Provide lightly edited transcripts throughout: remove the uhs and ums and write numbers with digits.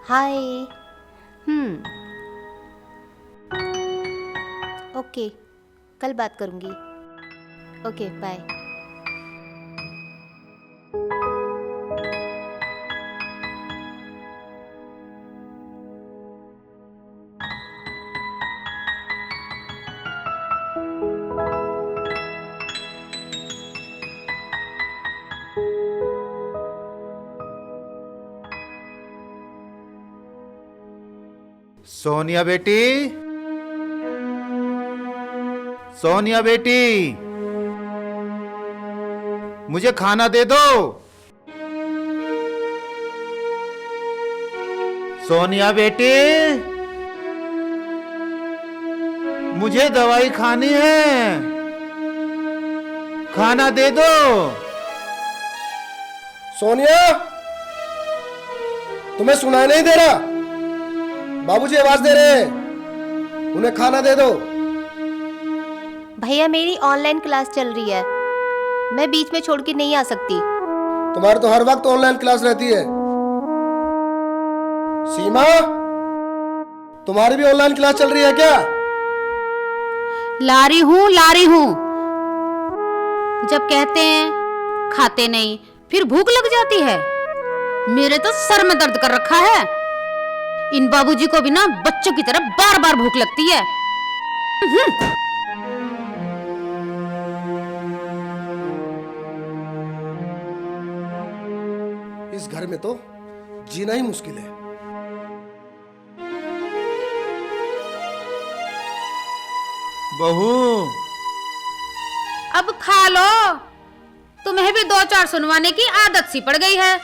हाय। Okay, कल बात करूँगी। Okay, bye. सोनिया बेटी, सोनिया बेटी, मुझे खाना दे दो। सोनिया बेटी, मुझे दवाई खानी है, खाना दे दो। सोनिया, तुम्हें सुनाई नहीं दे रहा? बाबूजी आवाज दे रहे हैं, उन्हें खाना दे दो। भैया, मेरी ऑनलाइन क्लास चल रही है, मैं बीच में छोड़ के नहीं आ सकती। तुम्हारी तो हर वक्त ऑनलाइन क्लास रहती है। सीमा, तुम्हारी भी ऑनलाइन क्लास चल रही है क्या? ला रही हूँ। जब कहते हैं खाते नहीं, फिर भूख लग जाती है। मेरे तो सर में दर्द कर रखा है। इन बाबूजी को भी ना बच्चों की तरह बार बार भूख लगती है। इस घर में तो जीना ही मुश्किल है। बहू, अब खा लो, तुम्हें भी दो चार सुनवाने की आदत सी पड़ गई है।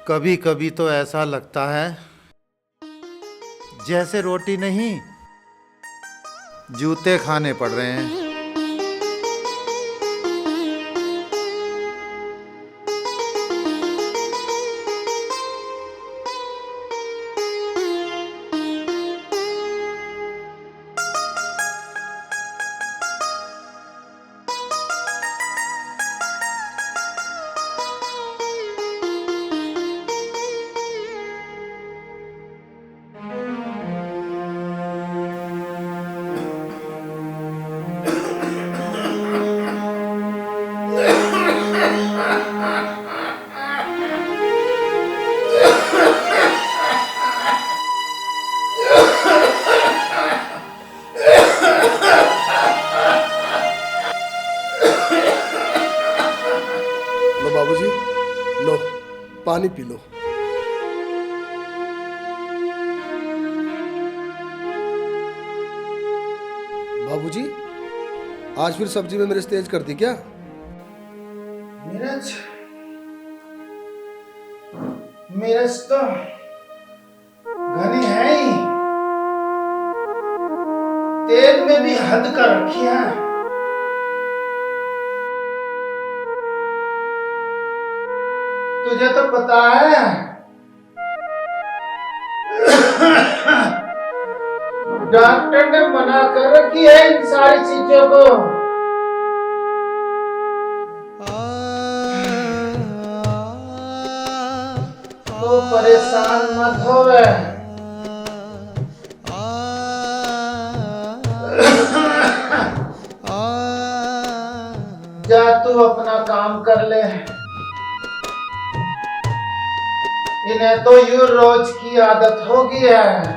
कभी कभी तो ऐसा लगता है जैसे रोटी नहीं, जूते खाने पड़ रहे हैं। लो बाबूजी, लो पानी पी लो। बाबूजी, आज फिर सब्जी में मिर्च तेज कर दी क्या? मिर्च मिर्च तो घनी है ही, तेल में भी हद कर रखी है। तुझे तो पता है डॉक्टर ने मना कर रखी है इन सारी चीजों को। तो परेशान मत होवे। जा तू अपना काम कर ले। इन्हें तो यूं रोज की आदत हो गई है।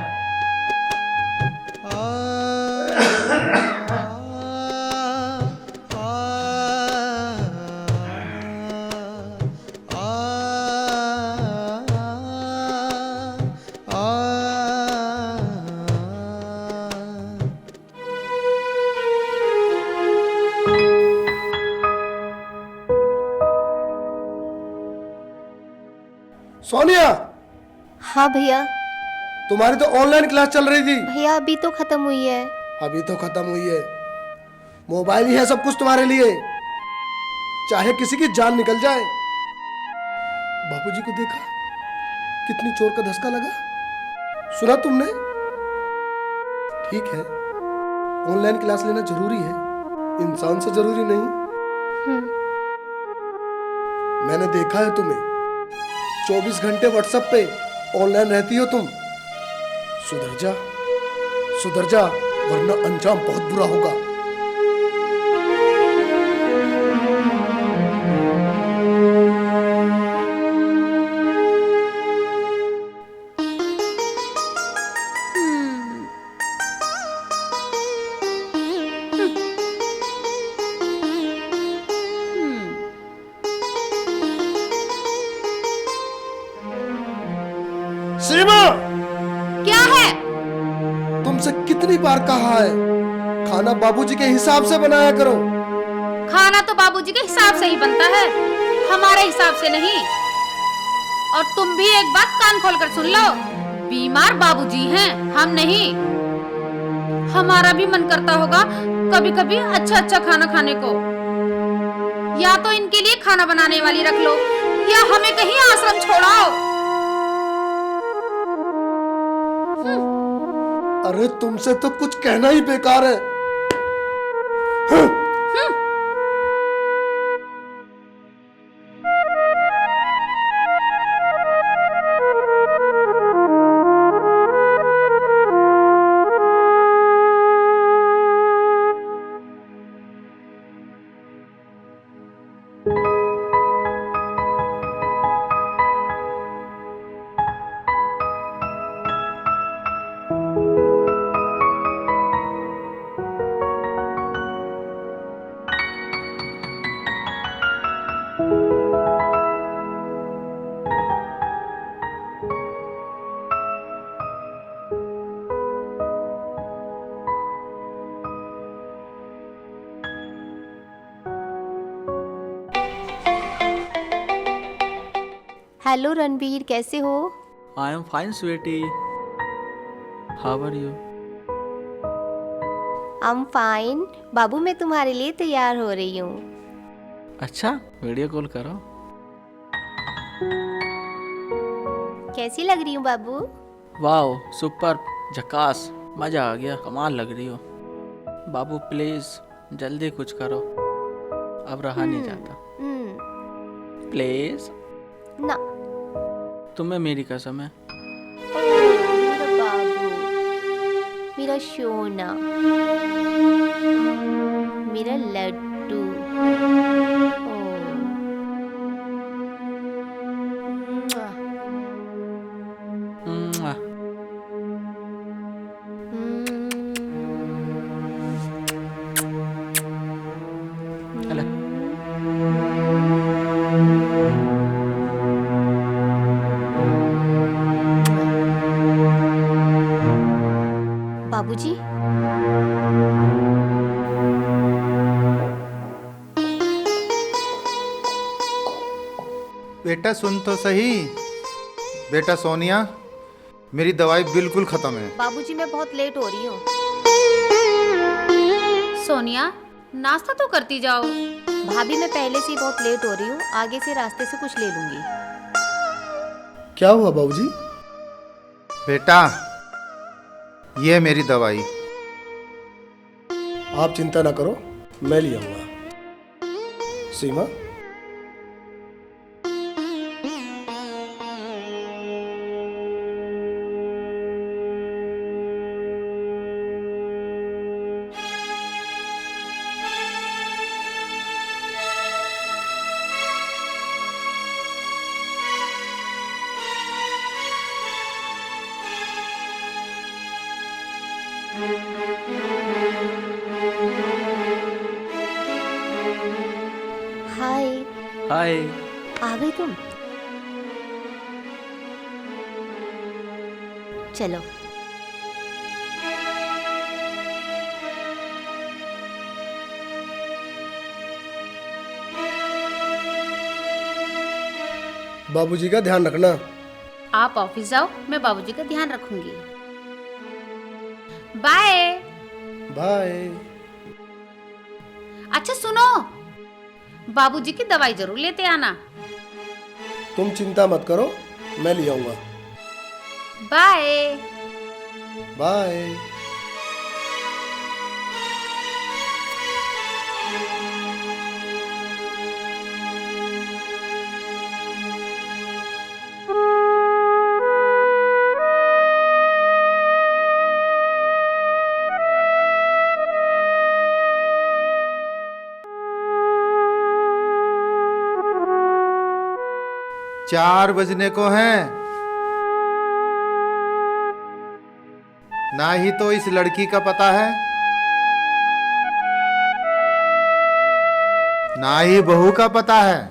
सोनिया, हाँ भैया। तुम्हारी तो ऑनलाइन क्लास चल रही थी, भैया, अभी तो खत्म हुई है। अभी तो खत्म हुई है। मोबाइल ही है सब कुछ तुम्हारे लिए। चाहे किसी की जान निकल जाए। बाबूजी को देखा कितनी चोर का धसका लगा, सुना तुमने? ठीक है, ऑनलाइन क्लास लेना जरूरी है, इंसान से जरूरी नहीं। मैंने देखा है तुम्हें 24 घंटे व्हाट्सएप पे ऑनलाइन रहती हो तुम। सुधर जा वरना अंजाम बहुत बुरा होगा। सीमा, क्या है? तुमसे कितनी बार कहा है खाना बाबूजी के हिसाब से बनाया करो। खाना तो बाबूजी के हिसाब से ही बनता है, हमारे हिसाब से नहीं। और तुम भी एक बात कान खोलकर सुन लो, बीमार बाबूजी हैं, हम नहीं। हमारा भी मन करता होगा कभी कभी अच्छा खाना खाने को। या तो इनके लिए खाना बनाने वाली रख लो, या हमें कहीं आश्रम छोड़ाओ। अरे तुमसे तो कुछ कहना ही बेकार है। हेलो रणबीर, कैसे हो? I am fine, sweetie. How are you? I am fine. बाबू, मैं तुम्हारे लिए तैयार हो रही हूँ। अच्छा, वीडियो कॉल करो। कैसी लग रही हूँ बाबू? वाओ, सुपर, झकास, मजा आ गया, कमाल लग रही हो। बाबू प्लीज जल्दी कुछ करो, अब रहा नहीं जाता। प्लीज ना। तुम्हें मेरी कसम है। मेरा बाबू, मेरा सोना, मेरा लड्डू। मुआ। चले। बाबूजी, बेटा सुन तो सही। बेटा सोनिया, मेरी दवाई बिल्कुल खत्म है। बाबूजी मैं बहुत लेट हो रही हूँ। सोनिया, नाश्ता तो करती जाओ। भाभी मैं पहले से ही बहुत लेट हो रही हूँ, आगे से रास्ते से कुछ ले लूंगी। क्या हुआ बाबूजी? बेटा, ये है मेरी दवाई। आप चिंता ना करो, मैं ले आऊंगा। सीमा, हाय। हाय। आ गई तुम? चलो। बाबूजी का ध्यान रखना। आप ऑफिस जाओ, मैं बाबूजी का ध्यान रखूंगी। बाय। बाय। अच्छा सुनो, बाबूजी की दवाई जरूर लेते आना। तुम चिंता मत करो, मैं ले आऊंगा। बाय। बाय। चार बजने को हैं। ना ही तो इस लड़की का पता है, ना ही बहू का पता है।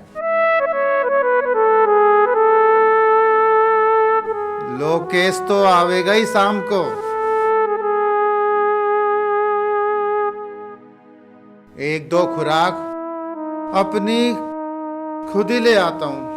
लोकेश तो आवेगा ही शाम को। एक दो खुराक अपनी खुद ही ले आता हूं।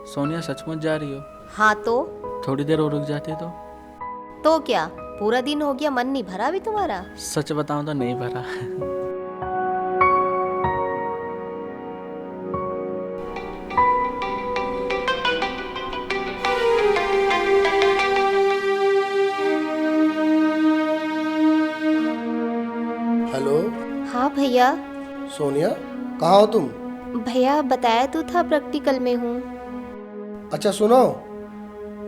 सोनिया सचमुच जा रही हो? हाँ तो थोड़ी देर और रुक जाते तो क्या पूरा दिन हो गया, मन नहीं भरा भी तुम्हारा? सच बताऊं तो नहीं भरा। हेलो। हाँ भैया। सोनिया, कहाँ हो तुम? भैया बताया तो था प्रैक्टिकल में हूँ। अच्छा सुनो,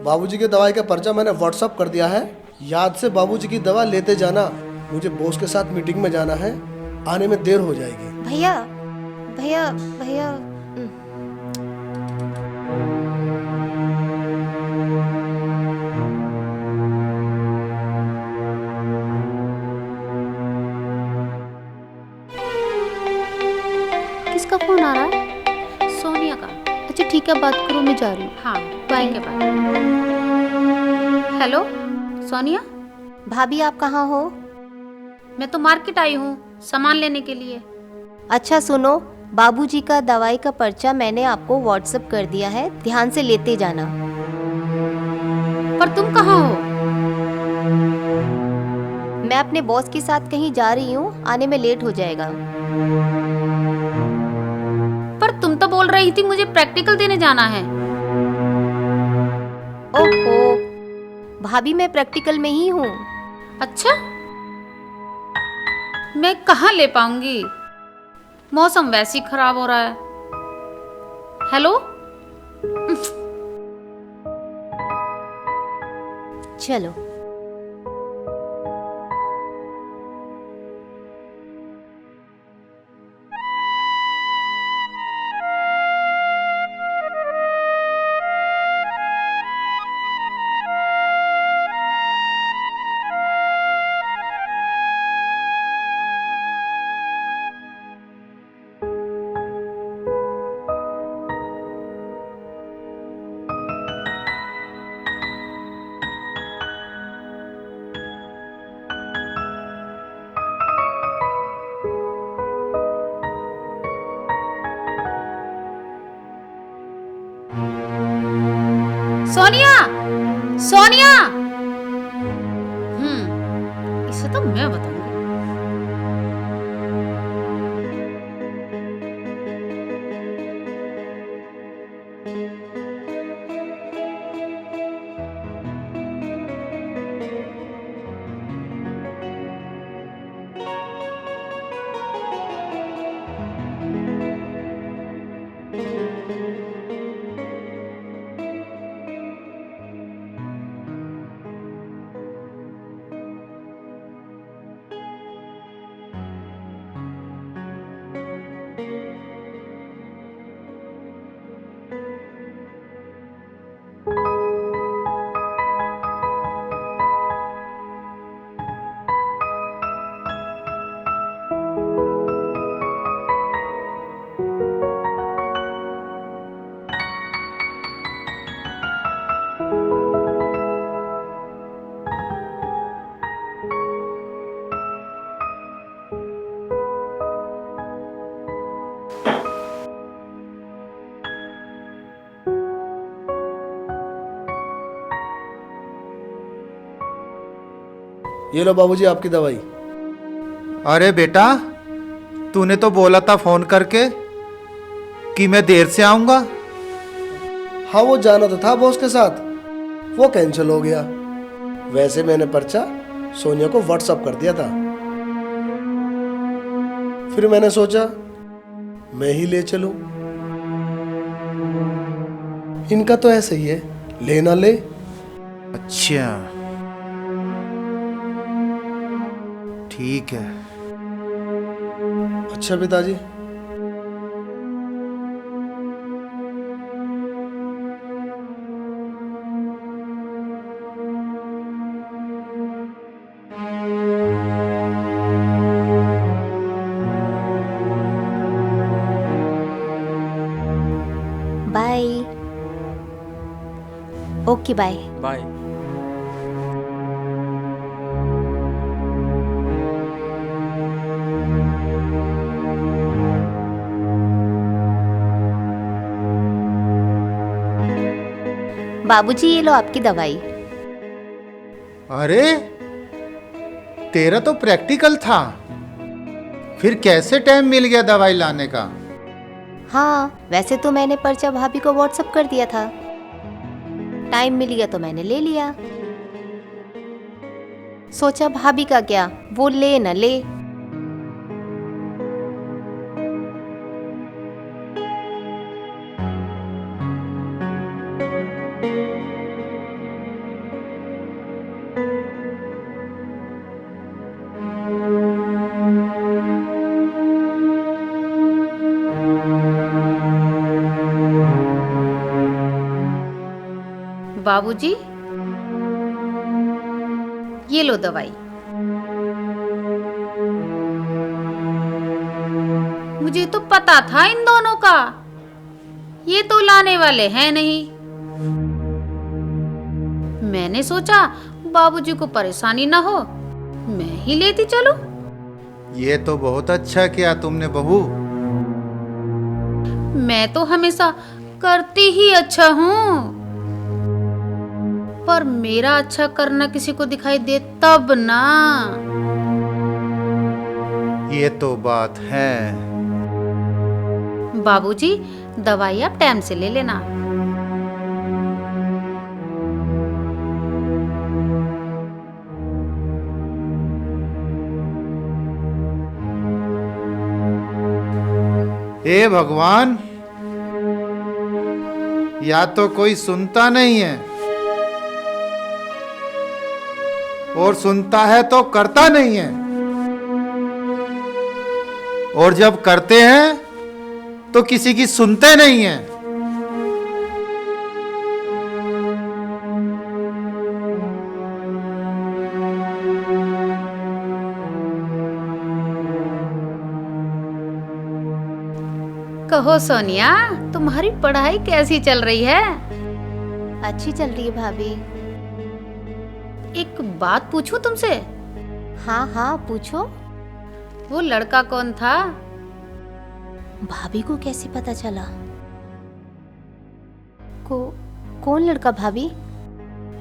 बाबूजी की दवाई का पर्चा मैंने व्हाट्सअप कर दिया है। याद से बाबूजी की दवा लेते जाना। मुझे बॉस के साथ मीटिंग में जाना है, आने में देर हो जाएगी। भैया भैया भैया किसका फोन आ रहा है? सोनिया का। अच्छा ठीक है, बात करो, मैं जा रही हूँ। हाँ ठीक है, बाय। हेलो सोनिया। भाभी आप कहाँ हो? मैं तो मार्केट आई हूँ सामान लेने के लिए। अच्छा सुनो, बाबूजी का दवाई का पर्चा मैंने आपको व्हाट्सएप कर दिया है, ध्यान से लेते जाना। पर तुम कहाँ हो? मैं अपने बॉस के साथ कहीं जा रही हूँ, आने में लेट हो जाएगा। पर तुम तो बोल रही थी मुझे प्रैक्टिकल देने जाना है। ओहो भाभी, मैं प्रैक्टिकल में ही हूँ। अच्छा, मैं कहाँ ले पाऊंगी, मौसम वैसे ही खराब हो रहा है। हेलो। चलो सोनिया, सोनिया। इसे तो मैं बताऊंगी। ये लो बाबूजी आपकी दवाई। अरे बेटा, तूने तो बोला था फोन करके कि मैं देर से आऊंगा। हाँ वो जाना तो था बॉस के साथ, वो कैंसिल हो गया। वैसे मैंने पर्चा सोनिया को व्हाट्सअप कर दिया था, फिर मैंने सोचा मैं ही ले चलूं। इनका तो ऐसे ही है, ले ना ले। अच्छा ठीक है। अच्छा पिताजी। बाय। Okay bye. बाय। बाबूजी ये लो आपकी दवाई। अरे तेरा तो प्रैक्टिकल था, फिर कैसे टाइम मिल गया दवाई लाने का? हाँ वैसे तो मैंने पर्चा भाभी को व्हाट्सएप कर दिया था, टाइम मिल गया तो मैंने ले लिया। सोचा भाभी का क्या, वो ले न ले। बाबूजी ये लो दवाई। मुझे तो पता था इन दोनों का, ये तो लाने वाले हैं नहीं। मैंने सोचा बाबूजी को परेशानी ना हो, मैं ही लेती चलूं। ये तो बहुत अच्छा किया तुमने बहू। मैं तो हमेशा करती ही अच्छा हूँ, पर मेरा अच्छा करना किसी को दिखाई दे तब ना। ये तो बात है। बाबूजी दवाई आप टाइम से ले लेना। हे भगवान, या तो कोई सुनता नहीं है और सुनता है तो करता नहीं है, और जब करते हैं तो किसी की सुनते नहीं है। कहो सोनिया, तुम्हारी पढ़ाई कैसी चल रही है? अच्छी चल रही है भाभी। एक बात पूछूं तुमसे? हाँ हाँ पूछो। वो लड़का कौन था? भाभी को कैसे पता चला? कौन लड़का भाभी?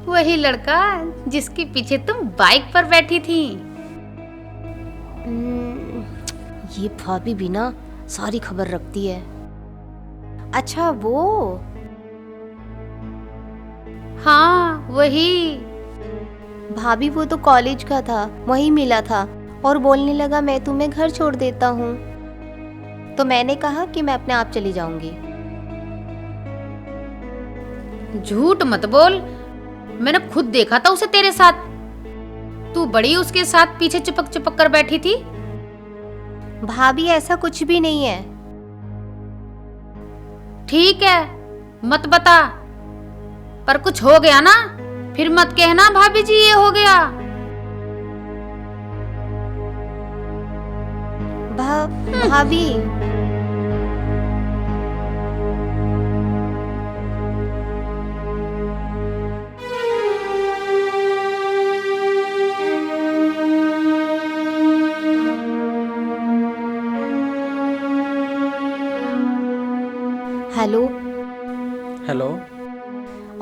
वही लड़का जिसके पीछे तुम बाइक पर बैठी थी। ये भाभी भी ना सारी खबर रखती है। अच्छा वो? हाँ वही। भाभी वो तो कॉलेज का था, वही मिला था और बोलने लगा मैं तुम्हें घर छोड़ देता हूँ। तो मैंने कहा कि मैं अपने आप चली जाऊंगी। झूठ मत बोल, मैंने खुद देखा था उसे तेरे साथ। तू बड़ी उसके साथ पीछे चिपक चिपक कर बैठी थी। भाभी ऐसा कुछ भी नहीं है। ठीक है मत बता, पर कुछ हो गया ना फिर मत कहना भाभी जी ये हो गया। भाभी हेलो। हेलो।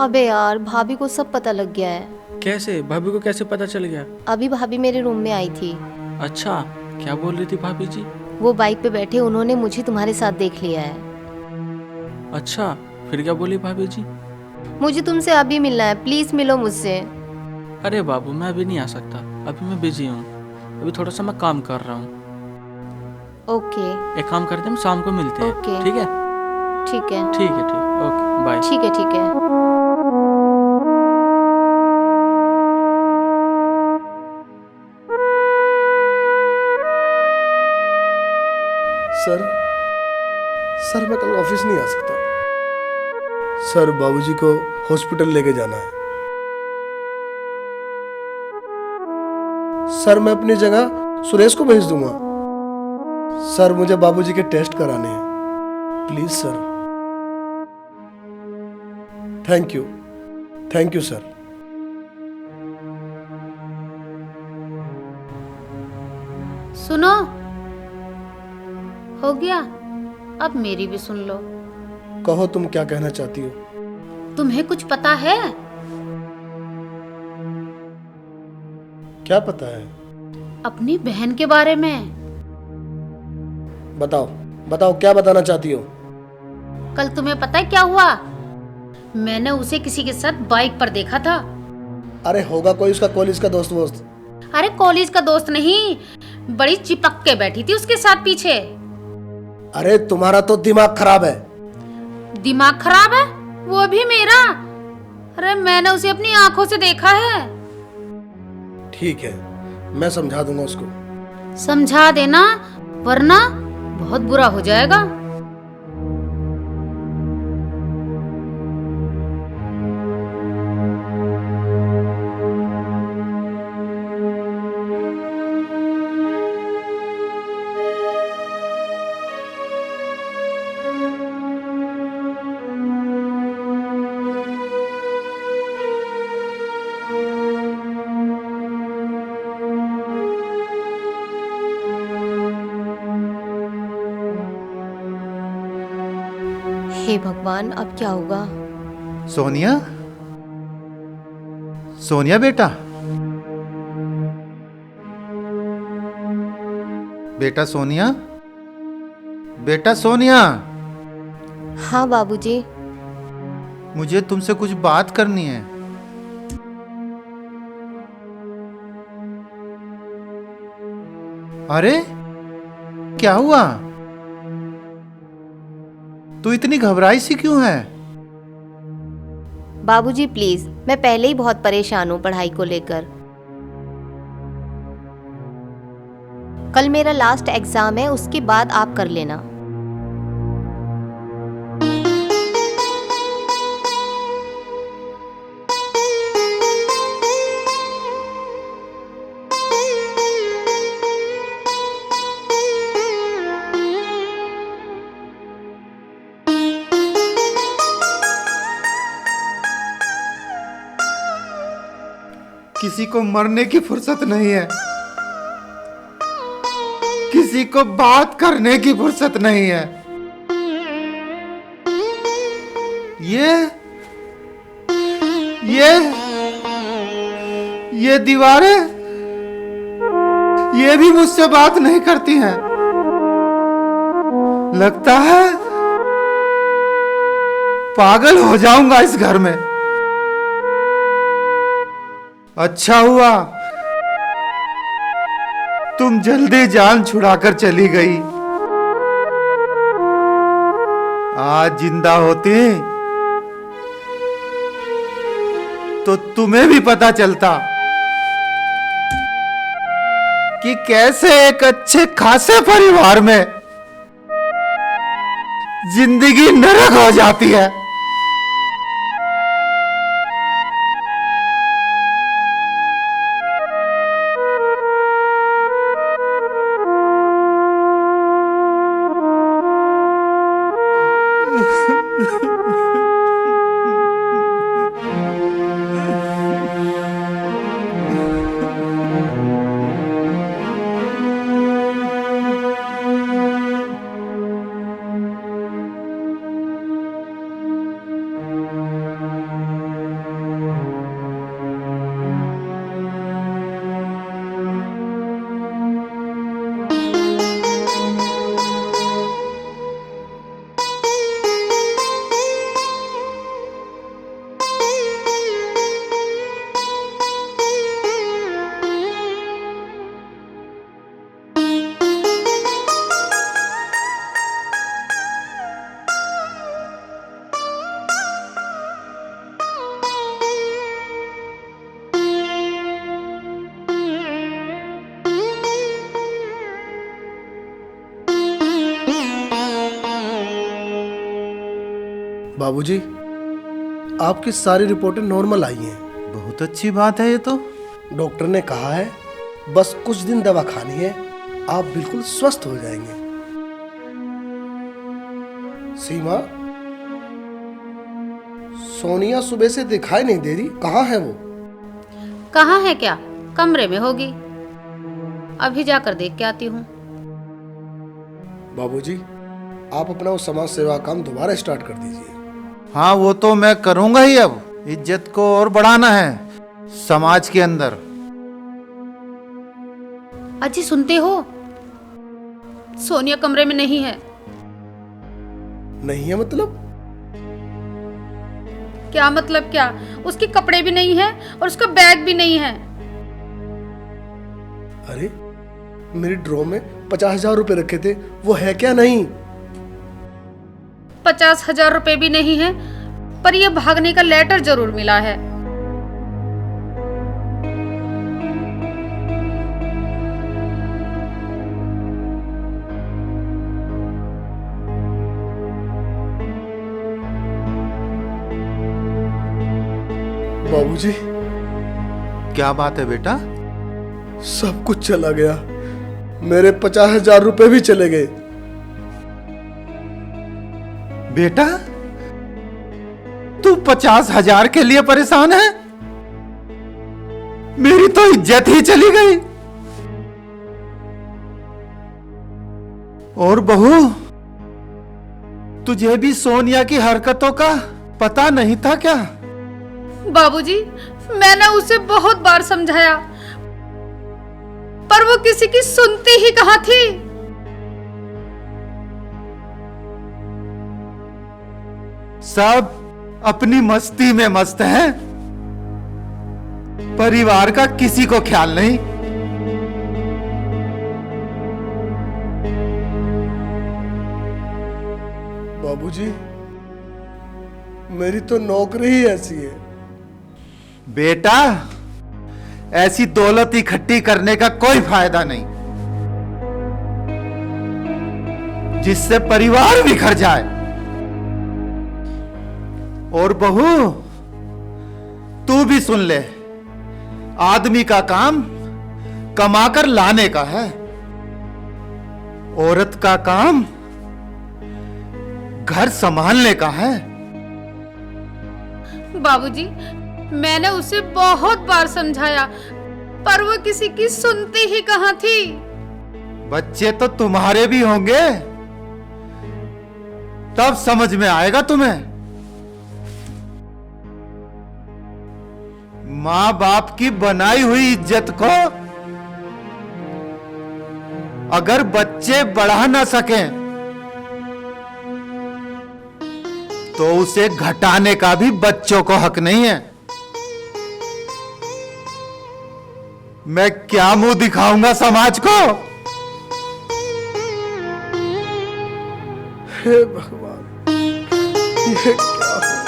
अबे यार भाभी को सब पता लग गया है। कैसे? भाभी को कैसे पता चल गया? अभी भाभी मेरे रूम में आई थी। अच्छा, क्या बोल रही थी भाभी जी? वो बाइक पे बैठे, उन्होंने मुझे तुम्हारे साथ देख लिया है। अच्छा, फिर क्या बोली भाभी जी? मुझे तुमसे अभी मिलना है, प्लीज मिलो मुझसे। अरे बाबू, मैं अभी नहीं आ सकता, अभी मैं बिजी हूँ, अभी थोड़ा सा मैं काम कर रहा हूँ। ओके। एक काम करते हैं, हम शाम को मिलते हैं। ओके। ठीक है? ठीक है। ठीक है, ठीक, ओके, बाय। ठीक है, ठीक है। सर सर मैं कल ऑफिस नहीं आ सकता। सर बाबूजी को हॉस्पिटल लेके जाना है। सर मैं अपनी जगह सुरेश को भेज दूंगा। सर मुझे बाबूजी के टेस्ट कराने हैं, please sir. Thank you sir. सुनो, हो गया, अब मेरी भी सुन लो। कहो तुम क्या कहना चाहती हो। तुम्हें कुछ पता है? क्या पता है? अपनी बहन के बारे में। बताओ बताओ, क्या बताना चाहती हो। कल तुम्हें पता है क्या हुआ? मैंने उसे किसी के साथ बाइक पर देखा था। अरे होगा कोई उसका कॉलेज का दोस्त वोस्त। अरे कॉलेज का दोस्त नहीं, बड़ी चिपक के बैठी थी उसके साथ पीछे। अरे तुम्हारा तो दिमाग खराब है। दिमाग खराब है? वो भी मेरा? अरे मैंने उसे अपनी आंखों से देखा है। ठीक है, मैं समझा दूंगा उसको। समझा देना, वरना बहुत बुरा हो जाएगा। हे भगवान, अब क्या होगा? सोनिया, सोनिया बेटा, बेटा सोनिया, बेटा सोनिया, हाँ बाबूजी। मुझे तुमसे कुछ बात करनी है। अरे क्या हुआ? तू इतनी घबराई सी क्यों है? बाबूजी प्लीज, मैं पहले ही बहुत परेशान हूँ पढ़ाई को लेकर। कल मेरा लास्ट एग्जाम है, उसके बाद आप कर लेना। किसी को मरने की फुर्सत नहीं है, किसी को बात करने की फुर्सत नहीं है। ये दीवारें, ये भी मुझसे बात नहीं करती हैं। लगता है पागल हो जाऊंगा इस घर में। अच्छा हुआ तुम जल्दी जान छुड़ाकर चली गई। आज जिंदा होती तो तुम्हें भी पता चलता कि कैसे एक अच्छे खासे परिवार में जिंदगी नरक हो जाती है। बाबूजी, आपकी सारी रिपोर्टें नॉर्मल आई हैं। बहुत अच्छी बात है ये तो। डॉक्टर ने कहा है बस कुछ दिन दवा खानी है, आप बिल्कुल स्वस्थ हो जाएंगे। सीमा, सोनिया सुबह से दिखाई नहीं दे रही, कहाँ है वो? कहाँ है क्या, कमरे में होगी, अभी जाकर देख के आती हूँ। बाबूजी, आप अपना वो समाज सेवा काम दोबारा स्टार्ट कर दीजिए। हाँ वो तो मैं करूंगा ही। अब इज्जत को और बढ़ाना है समाज के अंदर। अजी सुनते हो, सोनिया कमरे में नहीं है। नहीं है मतलब? क्या मतलब क्या, उसके कपड़े भी नहीं है और उसका बैग भी नहीं है। अरे, मेरी ड्रॉ में 50,000 रुपए रखे थे, वो है क्या? नहीं। 50,000 रुपए भी नहीं है, पर यह भागने का लेटर जरूर मिला है। बाबूजी, क्या बात है बेटा? सब कुछ चला गया, मेरे 50,000 रुपए भी चले गए। बेटा, तू 50,000 के लिए परेशान है? मेरी तो इज्जत ही चली गई। और बहू, तुझे भी सोनिया की हरकतों का पता नहीं था क्या? बाबूजी, मैंने उसे बहुत बार समझाया, पर वो किसी की सुनती ही कहाँ थी। सब अपनी मस्ती में मस्त हैं, परिवार का किसी को ख्याल नहीं। बाबूजी, मेरी तो नौकरी ही ऐसी है। बेटा, ऐसी दौलत इकट्ठी करने का कोई फायदा नहीं जिससे परिवार बिखर जाए। और बहू, तू भी सुन ले, आदमी का काम कमाकर लाने का है, औरत का काम घर संभालने का है। बाबूजी, मैंने उसे बहुत बार समझाया, पर वो किसी की सुनती ही कहाँ थी। बच्चे तो तुम्हारे भी होंगे, तब समझ में आएगा तुम्हें। मां बाप की बनाई हुई इज्जत को अगर बच्चे बढ़ा ना सकें, तो उसे घटाने का भी बच्चों को हक नहीं है। मैं क्या मुंह दिखाऊंगा समाज को? हे भगवान, ये क्या हो?